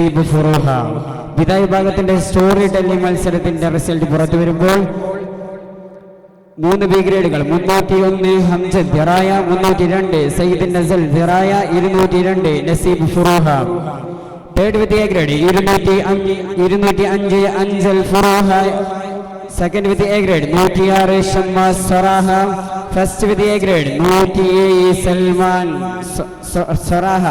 നസീബ് ഫുറൂഹ. വിദായ വിഭാഗത്തിന്റെ story telling മത്സരത്തിന്റെ result പുറത്തു വരുമ്പോൾ 3 ബി ഗ്രേഡുകൾ 301 Hamjad Diraya, 302 Sayyid Nasal Diraya, 202 Naseeb Furooha. Third with A grade 205 Ansal Furooha. Second with A grade 106 Shammas Saraha. First with A grade 107 Salman Saraha.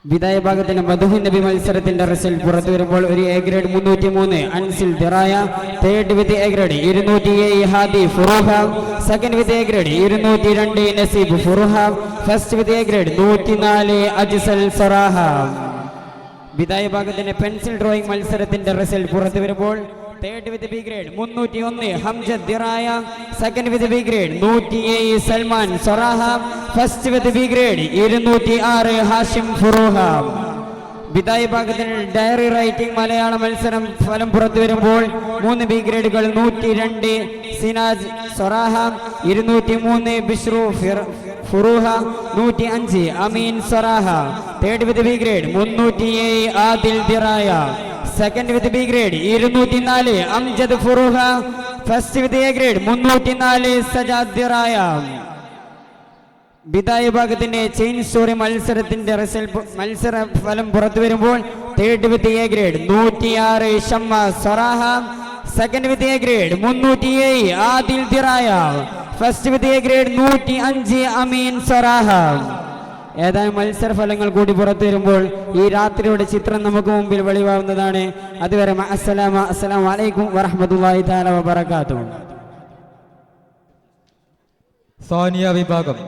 വിദായ ഭാഗത്തിന്റെ മധുഹ് നബി മത്സരത്തിന്റെ റിസൾട്ട് പുറത്തു വരുമ്പോൾ ഒരു A grade 303 Ansil Diraya. Third with A grade 207 Hadi Furooha. Second with A grade 202 Naseeb Furooha. First with A grade 104 Ajsal Saraha. വിദായ ഭാഗത്തിന്റെ പെൻസിൽ ഡ്രോയിങ് മത്സരത്തിന്റെ റിസൾട്ട് പുറത്തു വരുമ്പോൾ third with B grade 301 Hamjad Diraya. Second with B grade 107 Salman Saraha. First with B grade 206 Hashim Furooha. വിദായ ഭാഗത്തിന് ഡയറി റൈറ്റിംഗ് മലയാള മത്സരം ഫലം പുറത്തു വരുമ്പോൾ 3 ബി ഗ്രേഡുകൾ 102 Sinaj Saraha, 203 Bishru Furooha, 105 Ameen Saraha. Third with B grade 307 Adil Diraya. Second with B grade 204 Amjad Furooha. First with A grade 304 Sajad Diraya. വിദായ വിഭാഗത്തിന്റെ ചെയിൻ സ്റ്റോറി മത്സരത്തിന്റെ മത്സര ഫലം പുറത്തു വരുമ്പോൾ third with A grade 106 Shamma Saraha. Second with A grade 307 Adil Diraya. First with A grade 105 Ameen Saraha. ഏതാനും മത്സര ഫലങ്ങൾ കൂടി പുറത്തു വരുമ്പോൾ ഈ രാത്രിയുടെ ചിത്രം നമുക്ക് മുമ്പിൽ വെളിവാകുന്നതാണ്. അതുവരെ അസ്സലാമു അലൈക്കും വറഹ്മത്തുള്ളാഹി തആല വബറകാതുഹു. സാനിയ വിഭാഗം